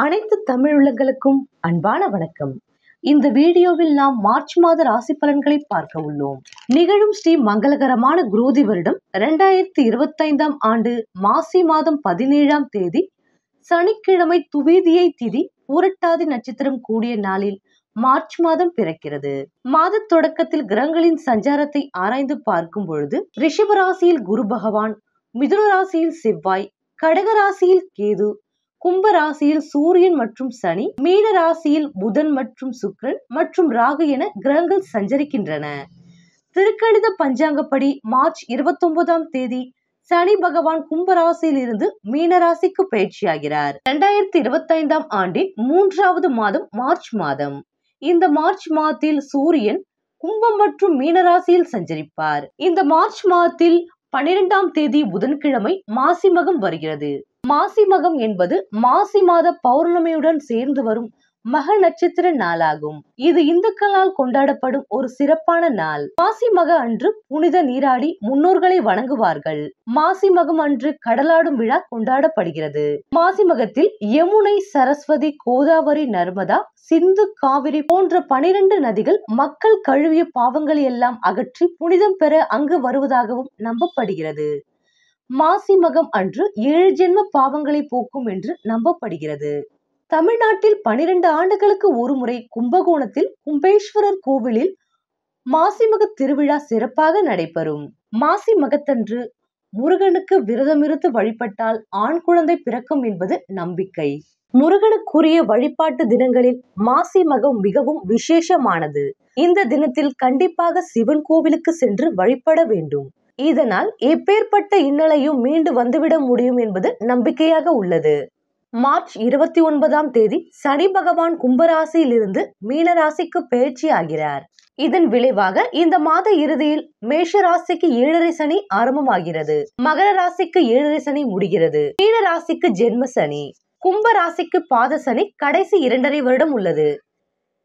அனைத்து தமிழுள்ளங்களுக்கும் அன்பான வணக்கம். இந்த வீடியோவில் நாம் மார்ச் மாத ராசி பலன்களை பார்க்க உள்ளோம். நிகழும் ஸ்ரீ மங்களகரமான குரோதி வருடம் 2025 ஆண்டு மாசி மாதம் 17ஆம் தேதி சனிக்கிழமை துவிதியை திதி பூரட்டாதி நட்சத்திரம் கூடிய நாளில் மார்ச் மாதம் பிறக்கிறது. மாத தொடக்கத்தில் கிரகங்களின் சஞ்சாரத்தை ஆராய்ந்து பார்க்கும் பொழுது ரிஷப ராசியில் குரு பகவான், மிதுன ராசியில் செவ்வாய், கடக ராசியில் கேது, கும்ப ராசியில் சூரியன் மற்றும் சனி, மீன ராசியில் புதன் மற்றும் சுக்கிரன் மற்றும் ராகு என கிரகங்கள் சஞ்சரிக்கின்றன. திருக்கணித பஞ்சாங்கப்படி மார்ச் 29ஆம் தேதி சனி பகவான் கும்ப ராசியில் இருந்து மீன ராசிக்கு பயிற்சியாகிறார். 2025ஆம் ஆண்டின் 3வது மாதம் மார்ச் மாதம். இந்த மார்ச் மாதத்தில் சூரியன் கும்பம் மற்றும் மீன ராசியில் சஞ்சரிப்பார். இந்த மார்ச் மாதத்தில் 12ஆம் தேதி புதன்கிழமை மாசி மகம் வருகிறது. மாசி மகம் என்பது மாசி மாத பௌர்ணமியுடன் சேர்ந்து வரும் மக நட்சத்திர நாளாகும். இது இந்துக்களால் கொண்டாடப்படும் ஒரு சிறப்பான நாள். மாசி மக அன்று புனித நீராடி முன்னோர்களை வணங்குவார்கள். மாசி மகம் அன்று கடலாடும் விழா கொண்டாடப்படுகிறது. மாசி மகத்தில் யமுனை, சரஸ்வதி, கோதாவரி, நர்மதா, சிந்து, காவிரி போன்ற 12 நதிகள் மக்கள் கழுவிய பாவங்களை எல்லாம் அகற்றி புனிதம் பெற அங்கு வருவதாகவும் நம்பப்படுகிறது. மாசி மகம் அன்று 7 ஜென்ம பாவங்களை போக்கும் என்று நம்பப்படுகிறது. தமிழ்நாட்டில் 12 ஆண்டுகளுக்கு ஒருமுறை கும்பகோணத்தில் கும்பேஸ்வரர் கோவிலில் மாசிமக திருவிழா சிறப்பாக நடைபெறும். மாசி மகத்தன்று முருகனுக்கு விரதமிருந்து வழிபட்டால் ஆண் குழந்தை பிறக்கும் என்பது நம்பிக்கை. முருகனுக்குரிய வழிபாட்டு தினங்களில் மாசி மகம் மிகவும் விசேஷமானது. இந்த தினத்தில் கண்டிப்பாக சிவன் கோவிலுக்கு சென்று வழிபட வேண்டும். இதனால் எப்பேற்பட்ட இன்னலையும் மீண்டு வந்துவிட முடியும் என்பது நம்பிக்கையாக உள்ளது. மார்ச் 29ஆம் தேதி சனி பகவான் கும்பராசியில் இருந்து மீன ராசிக்கு பயிற்சி ஆகிறார். இதன் விளைவாக இந்த மாத இறுதியில் மேஷ ராசிக்கு 7.5 சனி ஆரம்பமாகிறது. மகர ராசிக்கு 7.5 சனி முடிகிறது. மீன ராசிக்கு ஜென்ம சனி, கும்ப ராசிக்கு பாத சனி கடைசி 2.5 வருடம் உள்ளது.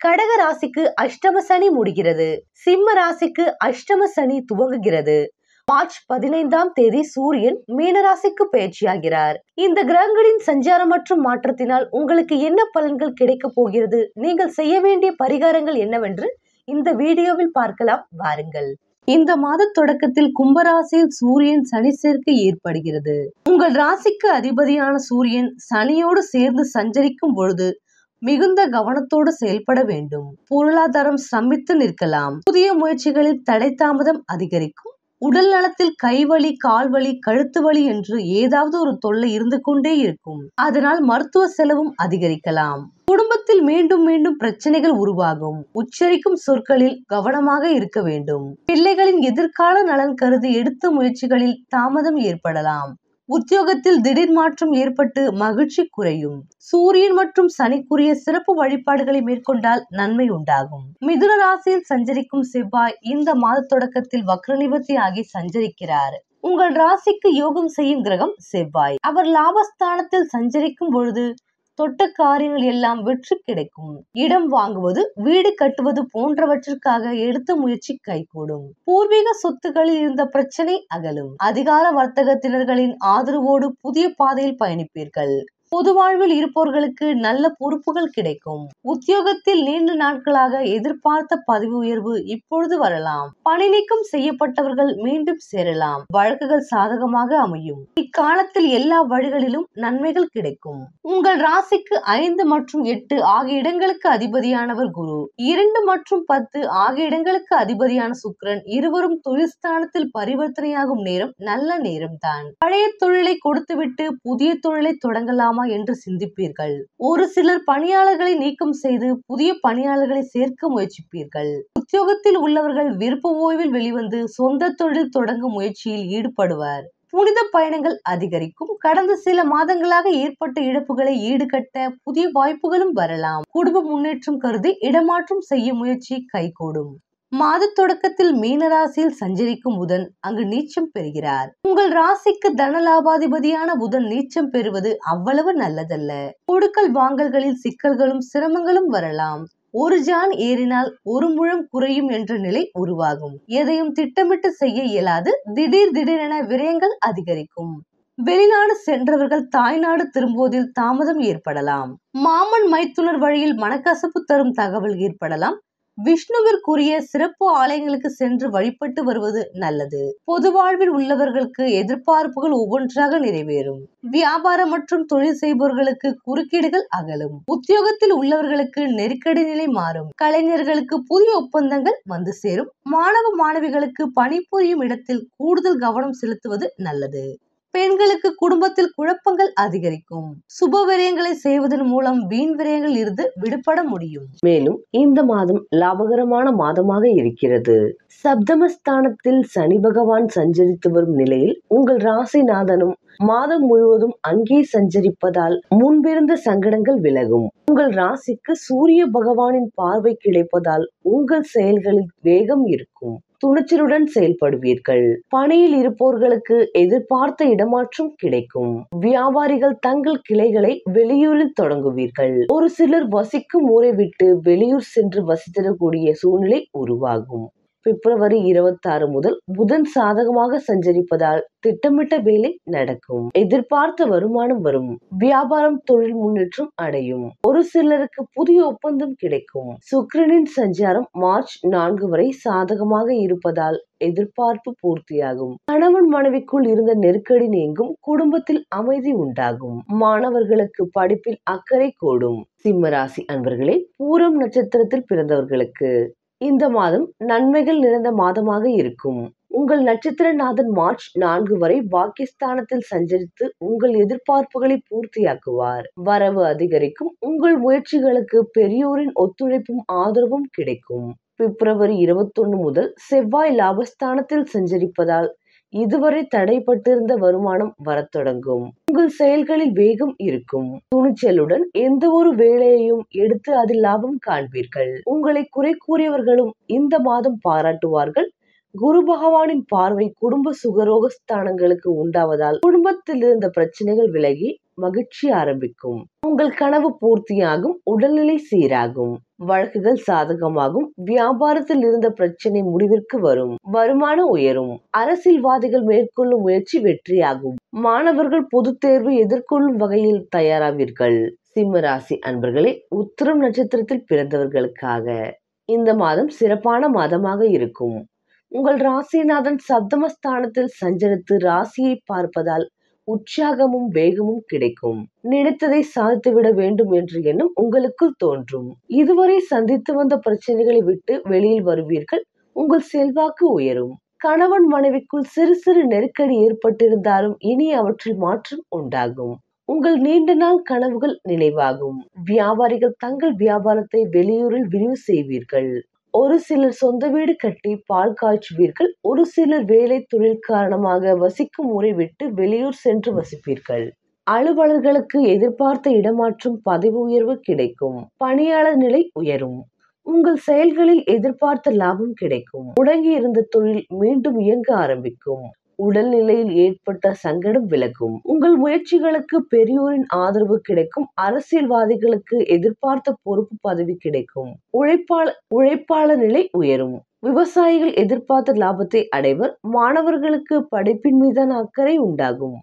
கடக ராசிக்கு அஷ்டம சனி முடிகிறது. சிம்ம ராசிக்கு அஷ்டம சனி துவங்குகிறது. மார்ச் 15ஆம் தேதி சூரியன் மீனராசிக்கு பயிற்சியாகிறார். இந்த கிரகங்களின் சஞ்சாரம் மற்றும் மாற்றத்தினால் உங்களுக்கு என்ன பலன்கள் கிடைக்க போகிறது, நீங்கள் செய்ய வேண்டிய பரிகாரங்கள் என்னவென்று இந்த வீடியோவில் பார்க்கலாம் வாருங்கள். இந்த மாத தொடக்கத்தில் கும்பராசியில் சூரியன் சனி சேர்க்கை ஏற்படுகிறது. உங்கள் ராசிக்கு அதிபதியான சூரியன் சனியோடு சேர்ந்து சஞ்சரிக்கும் பொழுது மிகுந்த கவனத்தோடு செயல்பட வேண்டும். பொருளாதாரம் ஸ்தம்பித்து நிற்கலாம். புதிய முயற்சிகளில் தடை தாமதம் அதிகரிக்கும். உடல் நலத்தில் கைவலி, கால்வலி, கழுத்து வலி என்று ஏதாவது ஒரு தொல்லை இருந்து கொண்டே இருக்கும். அதனால் மருத்துவ செலவும் அதிகரிக்கலாம். குடும்பத்தில் மீண்டும் மீண்டும் பிரச்சனைகள் உருவாகும். உச்சரிக்கும் சொற்களில் கவனமாக இருக்க வேண்டும். பிள்ளைகளின் எதிர்கால நலன் கருதி எடுத்த முயற்சிகளில் தாமதம் ஏற்படலாம். உத்தியோகத்தில் திடீர் மாற்றம் ஏற்பட்டு மகிழ்ச்சி குறையும். சூரியன் மற்றும் சனிக்குரிய சிறப்பு வழிபாடுகளை மேற்கொண்டால் நன்மை உண்டாகும். மிதுன ராசியில் சஞ்சரிக்கும் செவ்வாய் இந்த மாத தொடக்கத்தில் வக்ர நிவர்த்தி ஆகி சஞ்சரிக்கிறார். உங்கள் ராசிக்கு யோகம் செய்யும் கிரகம் செவ்வாய். அவர் லாபஸ்தானத்தில் சஞ்சரிக்கும் பொழுது தொட்ட காரியங்கள் எல்லாம் வெற்றி கிடைக்கும். இடம் வாங்குவது, வீடு கட்டுவது போன்றவற்றிற்காக எடுத்த முயற்சி கைகூடும். பூர்வீக சொத்துக்களில் இருந்த பிரச்சனை அகலும். அதிகார வர்த்தகத்தினர்களின் ஆதரவோடு புதிய பாதையில் பயணிப்பீர்கள். பொது வாழ்வில் இருப்பவர்களுக்கு நல்ல பொறுப்புகள் கிடைக்கும். உத்தியோகத்தில் நீண்ட நாட்களாக எதிர்பார்த்த பதவி உயர்வு இப்பொழுது வரலாம். பணி நீக்கம் செய்யப்பட்டவர்கள் மீண்டும் சேரலாம். வழக்குகள் சாதகமாக அமையும். இக்காலத்தில் எல்லா வழிகளிலும் நன்மைகள் கிடைக்கும். உங்கள் ராசிக்கு 5 மற்றும் 8 ஆகிய இடங்களுக்கு அதிபதியானவர் குரு. 2 மற்றும் 10 ஆகிய இடங்களுக்கு அதிபதியான சுக்கிரன் இருவரும் தொழில் ஸ்தானத்தில் பரிவர்த்தனையாகும் நேரம் நல்ல நேரம்தான். பழைய தொழிலை கொடுத்துவிட்டு புதிய தொழிலை தொடங்கலாம் என்று சிந்திப்பீர்கள். ஒரு சிலர் பணியாளர்களை நீக்கம் செய்து புதிய பணியாளர்களை சேர்க்க முயற்சிப்பீர்கள். உத்தியோகத்தில் உள்ளவர்கள் விருப்ப ஓய்வில் வெளிவந்து சொந்த தொழில் தொடங்கும் முயற்சியில் ஈடுபடுவர். புனித பயணங்கள் அதிகரிக்கும். கடந்த சில மாதங்களாக ஏற்பட்ட இழப்புகளை ஈடுகட்ட புதிய வாய்ப்புகளும் வரலாம். குடும்ப முன்னேற்றம் கருதி இடமாற்றம் செய்ய முயற்சி கைகூடும். மாத தொடக்கத்தில் மீன ராசியில் சஞ்சரிக்கும் புதன் அங்கு நீச்சம் பெறுகிறார். உங்கள் ராசிக்கு தனலாபாதிபதியான புதன் நீச்சம் பெறுவது அவ்வளவு நல்லதல்ல. கொடுக்கல் வாங்கல்களில் சிக்கல்களும் சிரமங்களும் வரலாம். ஒரு ஜான் ஏறினால் ஒரு முழம் குறையும் என்ற நிலை உருவாகும். எதையும் திட்டமிட்டு செய்ய இயலாது. திடீரென விரயங்கள் அதிகரிக்கும். வெளிநாடு சென்றவர்கள் தாய்நாடு திரும்புவதில் தாமதம் ஏற்படலாம். மாமன் மைத்துனர் வழியில் மனக்கசப்பு தரும் தகவல் ஏற்படலாம். விஷ்ணுவிற்குரிய சிறப்பு ஆலயங்களுக்கு சென்று வழிபட்டு வருவது நல்லது. பொது வாழ்வில் உள்ளவர்களுக்கு எதிர்பார்ப்புகள் ஒவ்வொன்றாக நிறைவேறும். வியாபாரம் மற்றும் தொழில் செய்பவர்களுக்கு குறுக்கீடுகள் அகலும். உத்தியோகத்தில் உள்ளவர்களுக்கு நெருக்கடி நிலை மாறும். கலைஞர்களுக்கு புதிய ஒப்பந்தங்கள் வந்து சேரும். மாணவ மாணவிகளுக்கு பணிபுரியும் இடத்தில் கூடுதல் கவனம் செலுத்துவது நல்லது. பெண்களுக்கு குடும்பத்தில் குழப்பங்கள் அதிகரிக்கும். சுப விரயங்களை செய்வதன் மூலம் வீண் விரயங்கள் இருந்து விடுபட முடியும். மேலும் இந்த மாதம் லாபகரமான மாதமாக இருக்கிறது. சப்தமஸ்தானத்தில் சனி பகவான் சஞ்சரித்து வரும் நிலையில் உங்கள் ராசிநாதனும் மாதம் முழுவதும் அங்கே சஞ்சரிப்பதால் முன்பிருந்த சங்கடங்கள் விலகும். உங்கள் ராசிக்கு சூரிய பகவானின் பார்வை கிடைப்பதால் உங்கள் செயல்களில் வேகம் இருக்கும். துணிச்சலுடன் செயல்படுவீர்கள். பணியில் இருப்பவர்களுக்கு எதிர்பார்த்த இடமாற்றம் கிடைக்கும். வியாபாரிகள் தங்கள் கிளைகளை வெளியூரில் தொடங்குவீர்கள். ஒரு சிலர் வசிக்கும் ஊரை விட்டு வெளியூர் சென்று வசித்திடக்கூடிய சூழ்நிலை உருவாகும். பிப்ரவரி 26 முதல் புதன் சாதகமாக சஞ்சரிப்பதால் திட்டமிட்ட வேலை நடக்கும். எதிர்பார்த்த வருமானம் வரும். வியாபாரம் தொழில் முன்னேற்றம் அடையும். ஒரு சிலருக்கு புதிய ஒப்பந்தம் கிடைக்கும். சுக்கிரனின் சஞ்சாரம் மார்ச் 4 வரை சாதகமாக இருப்பதால் எதிர்பார்ப்பு பூர்த்தியாகும். கணவன் மனைவிக்குள் இருந்த நெருக்கடி நீங்கும். குடும்பத்தில் அமைதி உண்டாகும். மாணவர்களுக்கு படிப்பில் அக்கறை கூடும். சிம்மராசி அன்பர்களே, பூரம் நட்சத்திரத்தில் பிறந்தவர்களுக்கு இந்த மாதம் நன்மைகள் நிறைந்த மாதமாக இருக்கும். உங்கள் நட்சத்திரநாதன் மார்ச் 4 வரை பாக்கியஸ்தானத்தில் சஞ்சரித்து உங்கள் எதிர்பார்ப்புகளை பூர்த்தியாக்குவார். வரவு அதிகரிக்கும். உங்கள் முயற்சிகளுக்கு பெரியோரின் ஒத்துழைப்பும் ஆதரவும் கிடைக்கும். பிப்ரவரி 21 முதல் செவ்வாய் லாபஸ்தானத்தில் சஞ்சரிப்பதால் இதுவரை தடைப்பட்டிருந்த வருமானம் வரத் தொடங்கும். உங்கள் செயல்களில் வேகம் இருக்கும். துணிச்சலுடன் எந்த ஒரு வேலையையும் எடுத்து அதில் லாபம் காண்பீர்கள். உங்களை குறை கூறியவர்களும் இந்த மாதம் பாராட்டுவார்கள். குரு பகவானின் பார்வை குடும்ப சுகரோக ஸ்தானங்களுக்கு உண்டாவதால் குடும்பத்தில் இருந்த பிரச்சனைகள் விலகி மகிழ்ச்சி ஆரம்பிக்கும். உங்கள் கனவு பூர்த்தியாகும். உடல்நிலை சீராகும். வழக்குகள் சாதகமாகும். வியாபாரத்தில் இருந்த பிரச்சனை முடிவிற்கு வரும். வருமானம் உயரும். அரசியல்வாதிகள் மேற்கொள்ளும் முயற்சி வெற்றியாகும். மாணவர்கள் பொது தேர்வு எதிர்கொள்ளும் வகையில் தயாராவீர்கள். சிம்மராசி அன்பர்களே, உத்திரம் நட்சத்திரத்தில் பிறந்தவர்களுக்காக இந்த மாதம் சிறப்பான மாதமாக இருக்கும். உங்கள் ராசிநாதன் சப்தமஸ்தானத்தில் சஞ்சரித்து ராசியை பார்ப்பதால் உற்சாகமும் வேகமும் கிடைக்கும். நினைத்ததை சாதித்துவிட வேண்டும் என்ற எண்ணம் உங்களுக்குள் தோன்றும். இதுவரை சந்தித்து வந்த பிரச்சனைகளை விட்டு வெளியில் வருவீர்கள். உங்கள் செல்வாக்கு உயரும். கணவன் மனைவிக்குள் சிறு சிறு நெருக்கடி ஏற்பட்டிருந்தாலும் இனி அவற்றில் மாற்றம் உண்டாகும். உங்கள் நீண்ட நாள் கனவுகள் நினைவாகும். வியாபாரிகள் தங்கள் வியாபாரத்தை வெளியூரில் விரிவு செய்வீர்கள். ஒரு சிலர் சொந்த வீடு கட்டி பால் காய்ச்சுவீர்கள். ஒரு சிலர் வேலை தொழில் காரணமாக வசிக்கும் ஊரை விட்டு வெளியூர் சென்று வசிப்பீர்கள். அலுவலர்களுக்கு எதிர்பார்த்த இடமாற்றம் பதவி உயர்வு கிடைக்கும். பணியாளர் நிலை உயரும். உங்கள் செயல்களில் எதிர்பார்த்த லாபம் கிடைக்கும். முடங்கி இருந்த தொழில் மீண்டும் இயங்க ஆரம்பிக்கும். உடல்நிலையில் ஏற்பட்ட சங்கடம் விலகும். உங்கள் முயற்சிகளுக்கு பெரியோரின் ஆதரவு கிடைக்கும். அரசியல்வாதிகளுக்கு எதிர்பார்த்த பொறுப்பு பதவி கிடைக்கும். உழைப்பாளர் நிலை உயரும். விவசாயிகள் எதிர்பார்த்த லாபத்தை அடைவர். மாணவர்களுக்கு படிப்பின் மீதான அக்கறை உண்டாகும்.